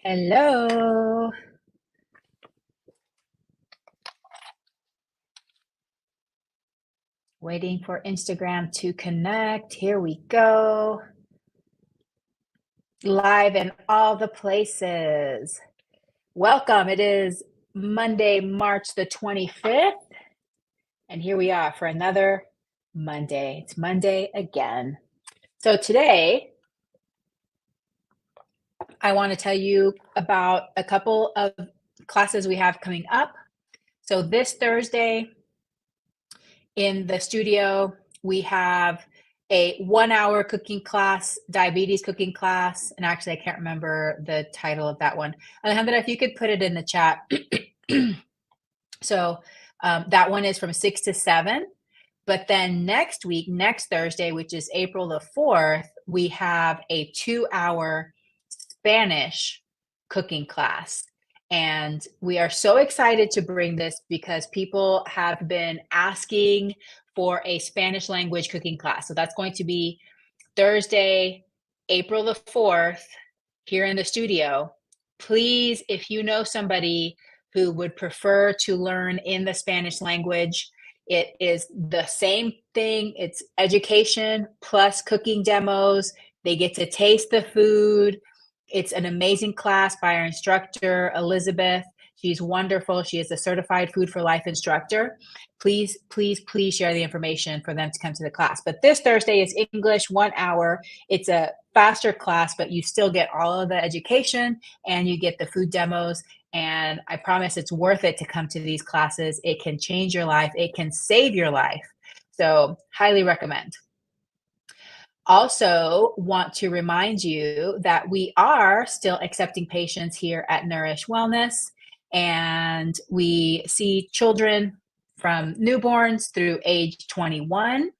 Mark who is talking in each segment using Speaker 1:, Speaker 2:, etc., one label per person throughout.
Speaker 1: Hello. Waiting for Instagram to connect. Here we go. Live in all the places. Welcome. It is Monday, March the 25th. And here we are for another Monday. It's Monday again. So today, I want to tell you about a couple of classes we have coming up. So this Thursday, in the studio, we have a 1 hour cooking class, diabetes cooking class. And actually, I can't remember the title of that one. Alejandra, if you could put it in the chat. So that one is from 6 to 7. But then next week, next Thursday, which is April the 4th, we have a 2 hour Spanish cooking class. And we are so excited to bring this because people have been asking for a Spanish language cooking class. So that's going to be Thursday, April the 4th, here in the studio. Please, if you know somebody who would prefer to learn in the Spanish language, it is the same thing. It's education plus cooking demos. They get to taste the food. It's an amazing class by our instructor, Elizabeth. She's wonderful. She is a certified Food for Life instructor. Please, please, please share the information for them to come to the class. But this Thursday is English 1 hour. It's a faster class, but you still get all of the education and you get the food demos. And I promise it's worth it to come to these classes. It can change your life. It can save your life. So highly recommend. Also want to remind you that we are still accepting patients here at Nourish Wellness, and we see children from newborns through age 21,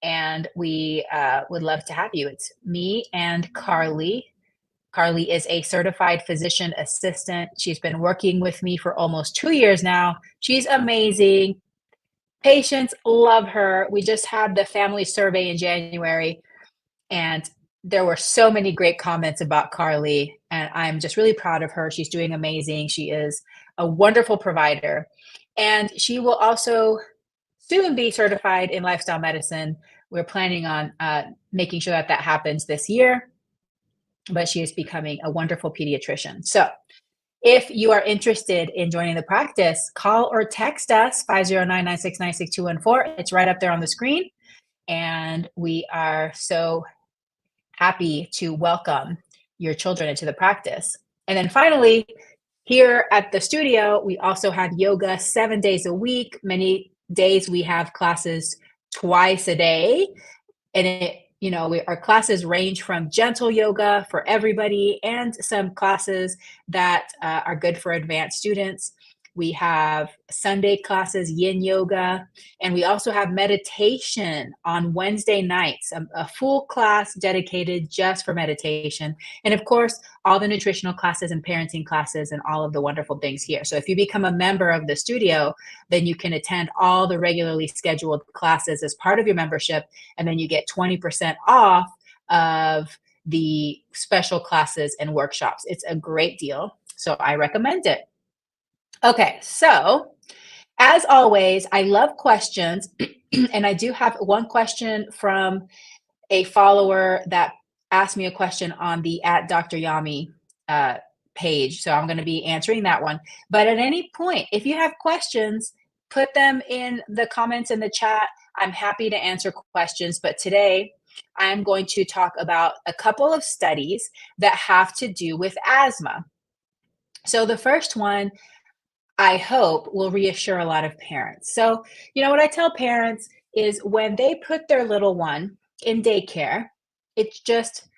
Speaker 1: and we would love to have you. It's me and Carly. Carly is a certified physician assistant. She's been working with me for almost 2 years now. She's amazing. Patients love her. We just had the family survey in January, and there were so many great comments about Carly, and I'm just really proud of her. She's doing amazing. She is a wonderful provider, and she will also soon be certified in lifestyle medicine. We're planning on making sure that that happens this year, but she is becoming a wonderful pediatrician. So if you are interested in joining the practice, call or text us 509-969-6214. It's right up there on the screen. And we are so happy to welcome your children into the practice. And then finally, here at the studio, we also have yoga 7 days a week. Many days we have classes twice a day. And our classes range from gentle yoga for everybody and some classes that are good for advanced students. We have Sunday classes, yin yoga, and we also have meditation on Wednesday nights, a full class dedicated just for meditation. And of course, all the nutritional classes and parenting classes and all of the wonderful things here. So if you become a member of the studio, then you can attend all the regularly scheduled classes as part of your membership, and then you get 20% off of the special classes and workshops. It's a great deal, so I recommend it. Okay, so as always, I love questions, and I do have one question from a follower that asked me a question on the @Dr. Yami page. So I'm going to be answering that one. But at any point, if you have questions, put them in the comments in the chat. I'm happy to answer questions. But today, I'm going to talk about a couple of studies that have to do with asthma. So the first one, I hope, will reassure a lot of parents. So, what I tell parents is when they put their little one in daycare, it's just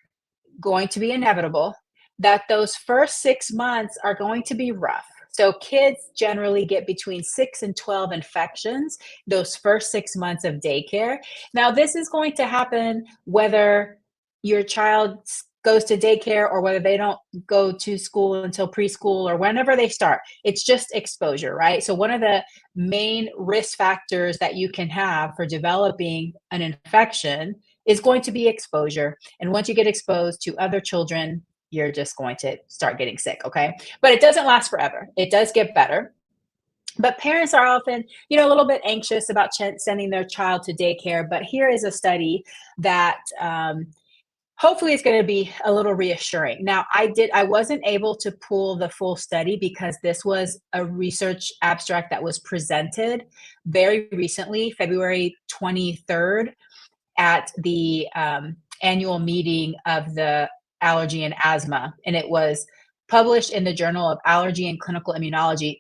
Speaker 1: going to be inevitable that those first 6 months are going to be rough. So kids generally get between 6 and 12 infections those first 6 months of daycare. Now, this is going to happen whether your child goes to daycare or whether they don't go to school until preschool or whenever they start. It's just exposure, right? So one of the main risk factors that you can have for developing an infection is going to be exposure. And once you get exposed to other children, you're just going to start getting sick. Okay. But it doesn't last forever. It does get better. But parents are often, a little bit anxious about sending their child to daycare. But here is a study that hopefully it's going to be a little reassuring. Now, I wasn't able to pull the full study because this was a research abstract that was presented very recently, February 23rd, at the annual meeting of the Allergy and Asthma, and it was published in the Journal of Allergy and Clinical Immunology.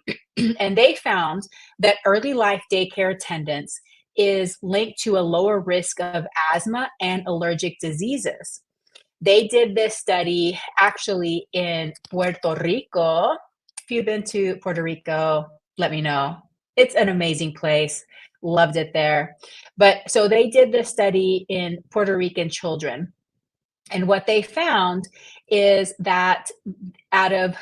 Speaker 1: And they found that early life daycare attendance is linked to a lower risk of asthma and allergic diseases. They did this study actually in Puerto Rico. If you've been to Puerto Rico, let me know. It's an amazing place. Loved it there. But so they did this study in Puerto Rican children. And what they found is that out of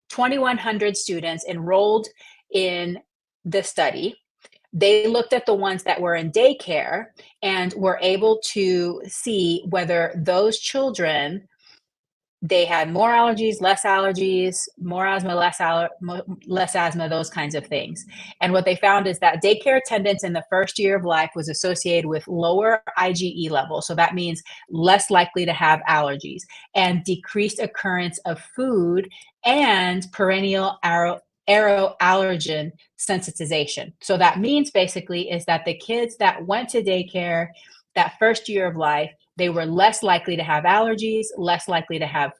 Speaker 1: 2,100 students enrolled in the study, they looked at the ones that were in daycare and were able to see whether those children, they had more allergies, more asthma, less asthma, those kinds of things. And what they found is that daycare attendance in the first year of life was associated with lower IgE levels. So that means less likely to have allergies and decreased occurrence of food and perennial aeroallergen sensitization. So that means basically is that the kids that went to daycare that first year of life, they were less likely to have allergies, less likely to have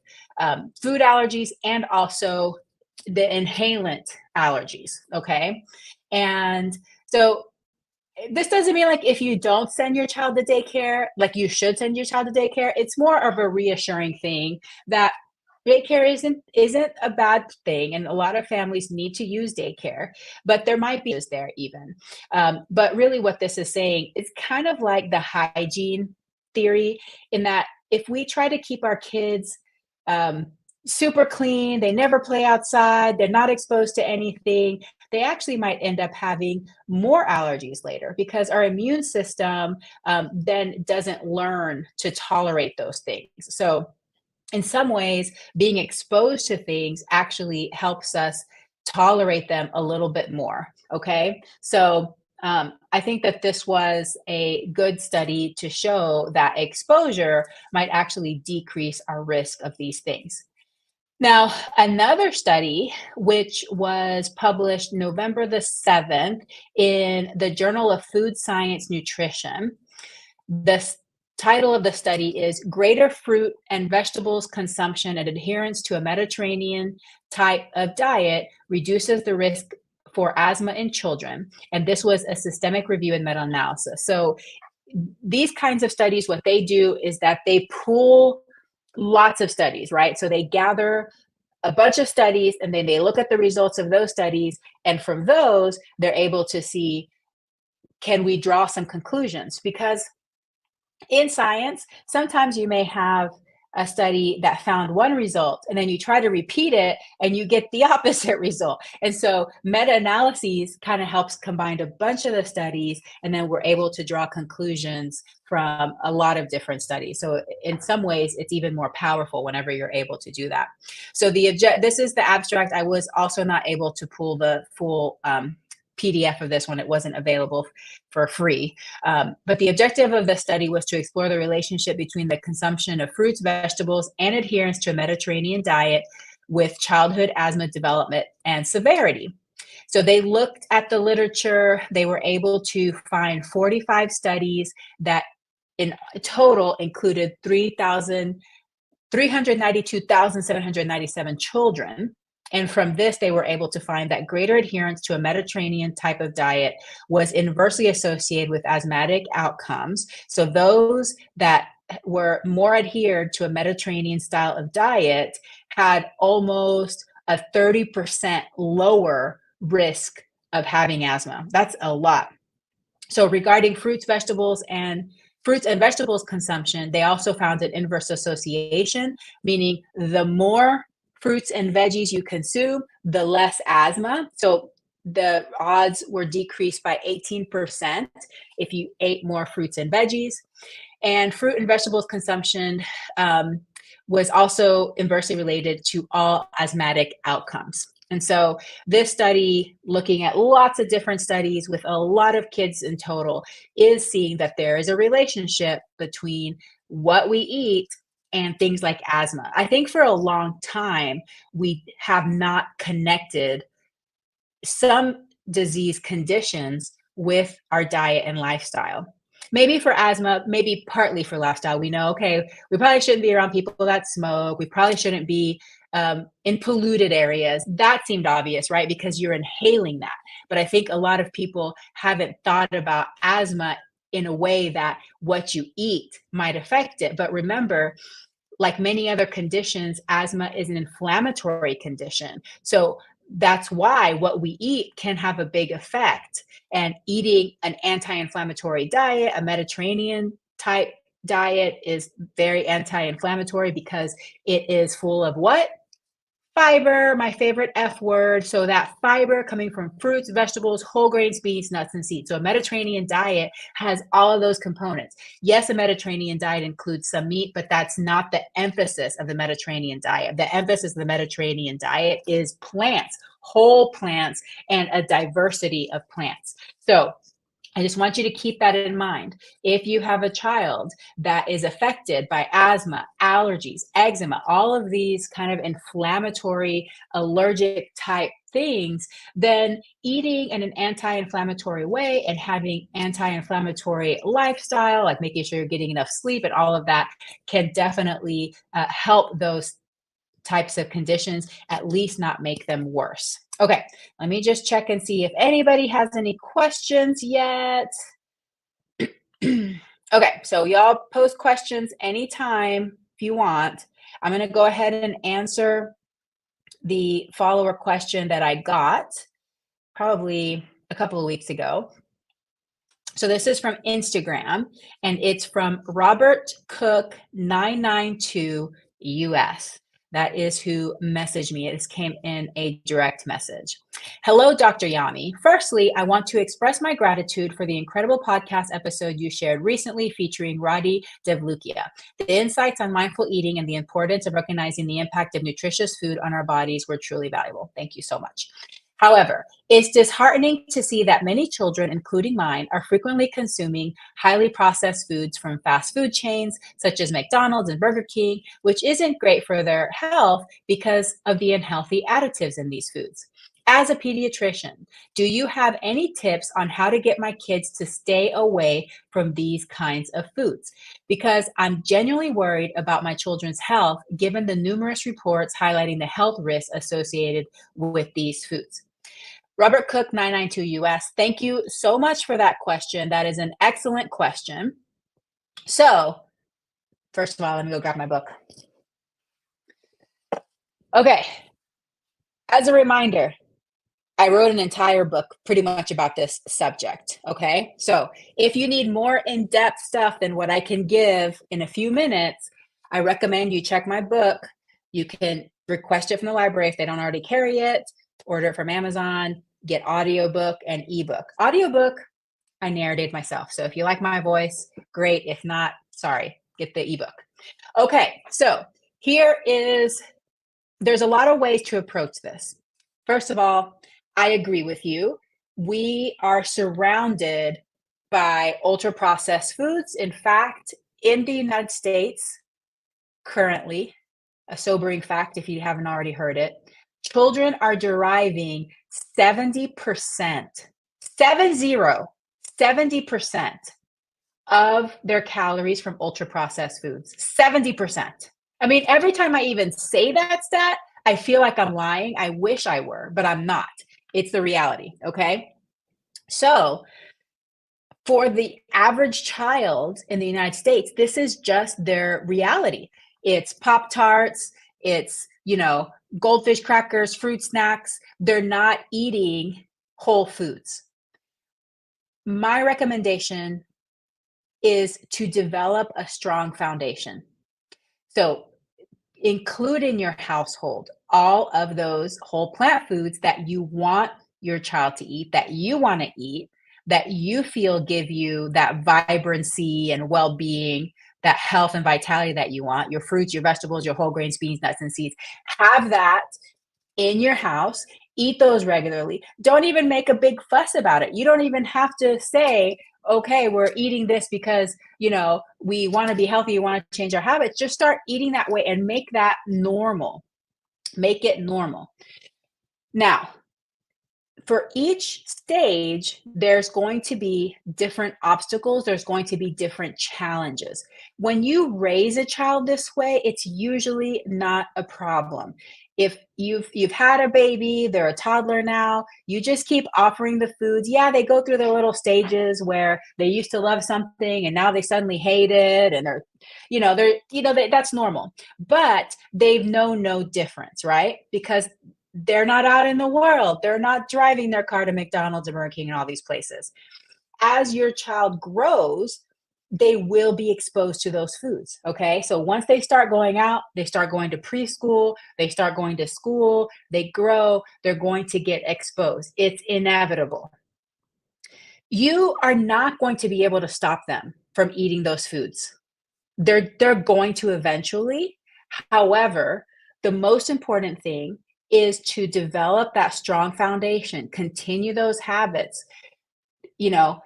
Speaker 1: food allergies, and also the inhalant allergies. Okay. And so this doesn't mean like if you don't send your child to daycare, like you should send your child to daycare. It's more of a reassuring thing that daycare isn't a bad thing, and a lot of families need to use daycare, but there might be there even. But really, what this is saying is kind of like the hygiene theory, in that if we try to keep our kids super clean, they never play outside, they're not exposed to anything, they actually might end up having more allergies later because our immune system then doesn't learn to tolerate those things. So in some ways, being exposed to things actually helps us tolerate them a little bit more. Okay. So I think that this was a good study to show that exposure might actually decrease our risk of these things. Now, another study, which was published November the 7th in the Journal of Food Science Nutrition, the title of the study is Greater Fruit and Vegetables Consumption and Adherence to a Mediterranean Type of Diet Reduces the Risk for Asthma in Children. And this was a systemic review and meta-analysis. So these kinds of studies, what they do is that they pool lots of studies, right? So they gather a bunch of studies and then they look at the results of those studies. And from those, they're able to see, can we draw some conclusions? Because in science, sometimes you may have a study that found one result and then you try to repeat it and you get the opposite result. And so meta-analyses kind of helps combine a bunch of the studies, and then we're able to draw conclusions from a lot of different studies. So in some ways, it's even more powerful whenever you're able to do that. So this is the abstract. I was also not able to pull the full PDF of this when it wasn't available for free. But the objective of the study was to explore the relationship between the consumption of fruits, vegetables, and adherence to a Mediterranean diet with childhood asthma development and severity. So they looked at the literature. They were able to find 45 studies that in total included 392,797 children. And from this, they were able to find that greater adherence to a Mediterranean type of diet was inversely associated with asthmatic outcomes. So those that were more adhered to a Mediterranean style of diet had almost a 30% lower risk of having asthma. That's a lot. So regarding fruits and vegetables consumption, they also found an inverse association, meaning the more fruits and veggies you consume, the less asthma. So the odds were decreased by 18% if you ate more fruits and veggies. And fruit and vegetables consumption was also inversely related to all asthmatic outcomes. And so this study, looking at lots of different studies with a lot of kids in total, is seeing that there is a relationship between what we eat and things like asthma. I think for a long time, we have not connected some disease conditions with our diet and lifestyle. Maybe for asthma, maybe partly for lifestyle. We know, okay, we probably shouldn't be around people that smoke. We probably shouldn't be in polluted areas. That seemed obvious, right? Because you're inhaling that. But I think a lot of people haven't thought about asthma in a way that what you eat might affect it. But remember, like many other conditions, asthma is an inflammatory condition. So that's why what we eat can have a big effect. And eating an anti-inflammatory diet, a Mediterranean type diet, is very anti-inflammatory because it is full of what? Fiber, my favorite F word. So that fiber coming from fruits, vegetables, whole grains, beans, nuts, and seeds. So a Mediterranean diet has all of those components. Yes, a Mediterranean diet includes some meat, but that's not the emphasis of the Mediterranean diet. The emphasis of the Mediterranean diet is plants, whole plants, and a diversity of plants. So I just want you to keep that in mind. If you have a child that is affected by asthma, allergies, eczema, all of these kind of inflammatory, allergic type things, then eating in an anti-inflammatory way and having anti-inflammatory lifestyle, like making sure you're getting enough sleep and all of that, can definitely help those types of conditions, at least not make them worse. Okay, let me just check and see if anybody has any questions yet. Okay, so y'all post questions anytime if you want. I'm going to go ahead and answer the follower question that I got probably a couple of weeks ago. So this is from Instagram, and it's from Robert Cook 992 US. That is who messaged me. This came in a direct message. Hello, Dr. Yami. Firstly, I want to express my gratitude for the incredible podcast episode you shared recently featuring Radi Devlukia. The insights on mindful eating and the importance of recognizing the impact of nutritious food on our bodies were truly valuable. Thank you so much. However, it's disheartening to see that many children, including mine, are frequently consuming highly processed foods from fast food chains such as McDonald's and Burger King, which isn't great for their health because of the unhealthy additives in these foods. As a pediatrician, do you have any tips on how to get my kids to stay away from these kinds of foods? Because I'm genuinely worried about my children's health given the numerous reports highlighting the health risks associated with these foods. Robert Cook 992 US, thank you so much for that question. That is an excellent question. So, first of all, let me go grab my book. Okay, as a reminder, I wrote an entire book pretty much about this subject, okay? So if you need more in-depth stuff than what I can give in a few minutes, I recommend you check my book. You can request it from the library if they don't already carry it, order it from Amazon, get audiobook and ebook. Audiobook, I narrated myself. So if you like my voice, great. If not, sorry, get the ebook. Okay, so there's a lot of ways to approach this. First of all, I agree with you. We are surrounded by ultra processed foods. In fact, in the United States, currently, a sobering fact if you haven't already heard it, children are deriving 70%, 70% of their calories from ultra processed foods. 70%. I mean, every time I even say that stat, I feel like I'm lying. I wish I were, but I'm not. It's the reality, okay? So for the average child in the United States, this is just their reality. It's Pop-Tarts, it's, goldfish crackers, fruit snacks. They're not eating whole foods. My recommendation is to develop a strong foundation. So include in your household all of those whole plant foods that you want your child to eat, that you want to eat, that you feel give you that vibrancy and well-being that health and vitality that you want, your fruits, your vegetables, your whole grains, beans, nuts, and seeds. Have that in your house. Eat those regularly. Don't even make a big fuss about it. You don't even have to say, okay, we're eating this because, we want to be healthy, we want to change our habits. Just start eating that way and make that normal. Make it normal. Now, for each stage, there's going to be different obstacles. There's going to be different challenges. When you raise a child this way, it's usually not a problem. If you've had a baby, they're a toddler now, you just keep offering the foods. Yeah, they go through their little stages where they used to love something and now they suddenly hate it, and that's normal. But they've known no difference, right? Because they're not out in the world. They're not driving their car to McDonald's or Burger King and all these places. As your child grows, they will be exposed to those foods. Okay. So once they start going out, they start going to preschool, they start going to school, they grow, they're going to get exposed. It's inevitable. You are not going to be able to stop them from eating those foods. They're going to eventually. However, the most important thing is to develop that strong foundation, continue those habits, you know,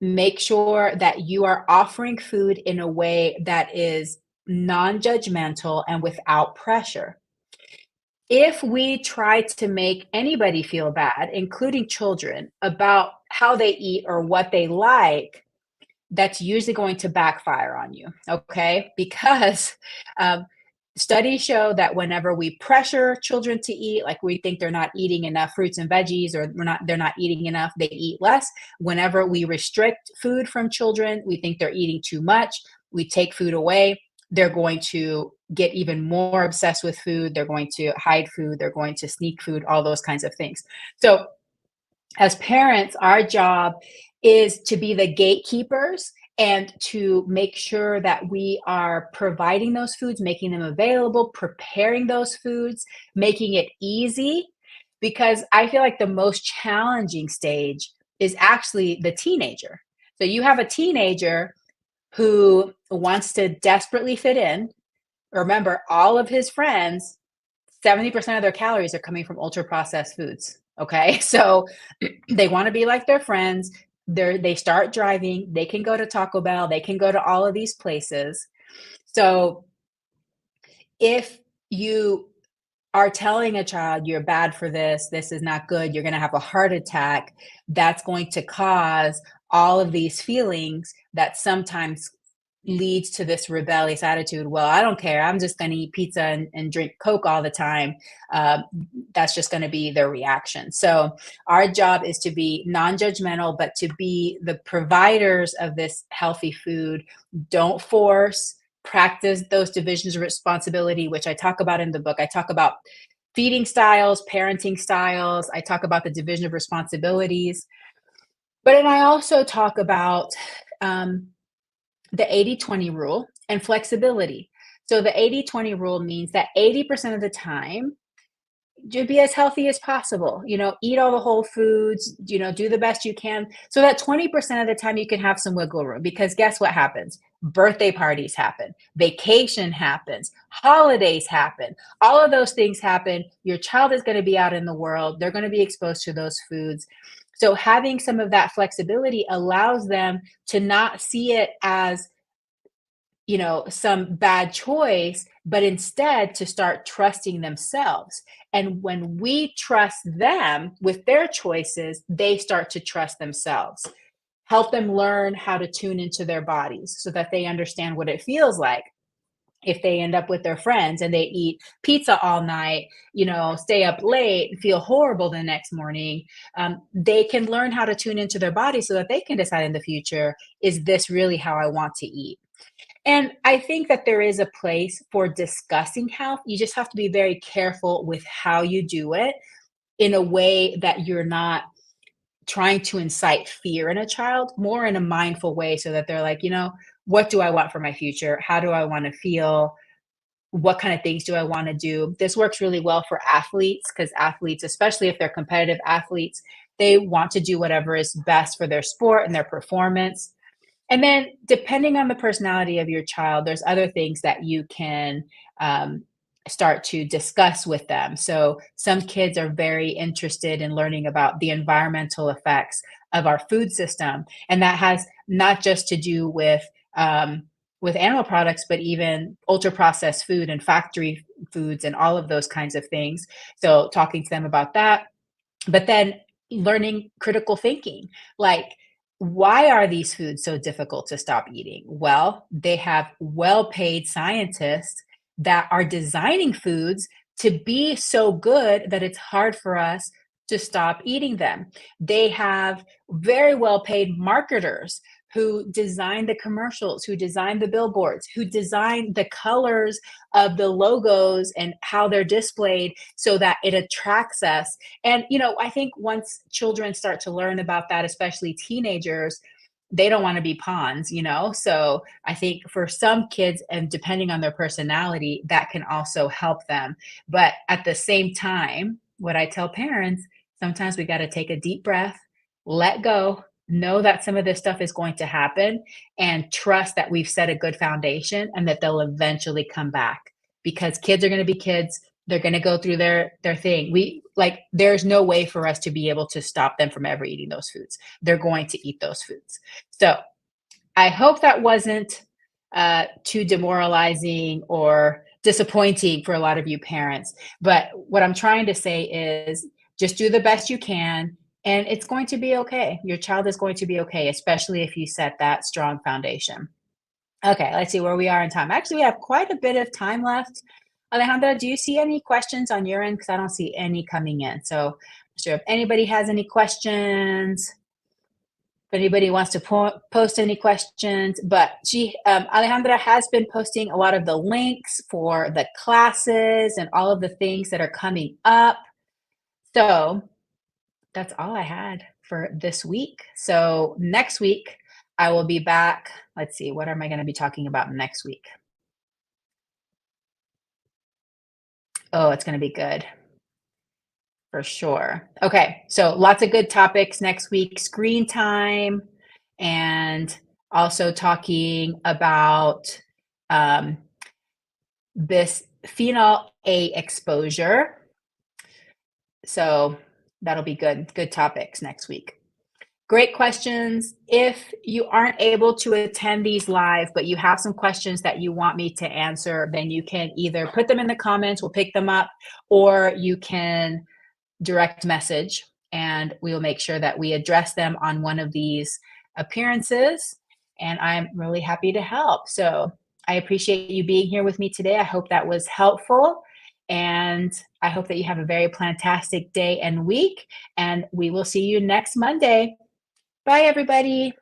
Speaker 1: make sure that you are offering food in a way that is non-judgmental and without pressure. If we try to make anybody feel bad, including children, about how they eat or what they like, that's usually going to backfire on you, okay? Because studies show that whenever we pressure children to eat, like we think they're not eating enough fruits and veggies, or they're not eating enough, they eat less. Whenever we restrict food from children, we think they're eating too much, we take food away, they're going to get even more obsessed with food, they're going to hide food, they're going to sneak food, all those kinds of things. So as parents, our job is to be the gatekeepers and to make sure that we are providing those foods, making them available, preparing those foods, making it easy. Because I feel like the most challenging stage is actually the teenager. So you have a teenager who wants to desperately fit in. Remember, all of his friends, 70% of their calories are coming from ultra processed foods. Okay. So they want to be like their friends. They start driving. They can go to Taco Bell. They can go to all of these places. So if you are telling a child you're bad for this is not good, you're going to have a heart attack, that's going to cause all of these feelings that sometimes leads to this rebellious attitude. Well, I don't care. I'm just going to eat pizza and drink Coke all the time. Uh, that's just going to be their reaction. So our job is to be non-judgmental, but to be the providers of this healthy food. Don't force, practice those divisions of responsibility, which I talk about in the book. I talk about feeding styles, parenting styles. I talk about the division of responsibilities. But then I also talk about the 80-20 rule and flexibility. So the 80-20 rule means that 80% of the time, just be as healthy as possible. Eat all the whole foods, do the best you can. So that 20% of the time you can have some wiggle room, because guess what happens? Birthday parties happen, vacation happens, holidays happen. All of those things happen. Your child is going to be out in the world. They're going to be exposed to those foods. So having some of that flexibility allows them to not see it as, some bad choice, but instead to start trusting themselves. And when we trust them with their choices, they start to trust themselves. Help them learn how to tune into their bodies so that they understand what it feels like if they end up with their friends and they eat pizza all night, stay up late, feel horrible the next morning. They can learn how to tune into their body so that they can decide in the future, is this really how I want to eat? And I think that there is a place for discussing health. You just have to be very careful with how you do it in a way that you're not trying to incite fear in a child, more in a mindful way, so that they're like, what do I want for my future? How do I want to feel? What kind of things do I want to do? This works really well for athletes, because athletes, especially if they're competitive athletes, they want to do whatever is best for their sport and their performance. And then depending on the personality of your child, there's other things that you can um, start to discuss with them. So some kids are very interested in learning about the environmental effects of our food system, and that has not just to do with animal products, but even ultra processed food and factory foods and all of those kinds of things. So talking to them about that, but then learning critical thinking, like, why are these foods so difficult to stop eating? Well, they have well-paid scientists that are designing foods to be so good that it's hard for us to stop eating them. They have very well-paid marketers who design the commercials, who design the billboards, who design the colors of the logos and how they're displayed so that it attracts us. And, I think once children start to learn about that, especially teenagers, they don't want to be pawns. So I think for some kids, and depending on their personality, that can also help them. But at the same time, what I tell parents, sometimes we got to take a deep breath, let go, know that some of this stuff is going to happen, and trust that we've set a good foundation and that they'll eventually come back, because kids are going to be kids. They're going to go through their thing. There's no way for us to be able to stop them from ever eating those foods. They're going to eat those foods. So I hope that wasn't too demoralizing or disappointing for a lot of you parents. But what I'm trying to say is just do the best you can, and it's going to be okay. Your child is going to be okay, especially if you set that strong foundation. Okay, let's see where we are in time. Actually, we have quite a bit of time left. Alejandra, do you see any questions on your end? Because I don't see any coming in. So, I'm sure if anybody has any questions, if anybody wants to post any questions, but Alejandra has been posting a lot of the links for the classes and all of the things that are coming up. So that's all I had for this week. So next week I will be back. Let's see, what am I going to be talking about next week? Oh, it's going to be good for sure. Okay, so lots of good topics next week: screen time, and also talking about um, bisphenol A exposure. So that'll be good. Good topics next week. Great questions. If you aren't able to attend these live, but you have some questions that you want me to answer, then you can either put them in the comments, we'll pick them up, or you can direct message, and we will make sure that we address them on one of these appearances. And I'm really happy to help. So I appreciate you being here with me today. I hope that was helpful. And I hope that you have a very fantastic day and week. And we will see you next Monday. Bye, everybody.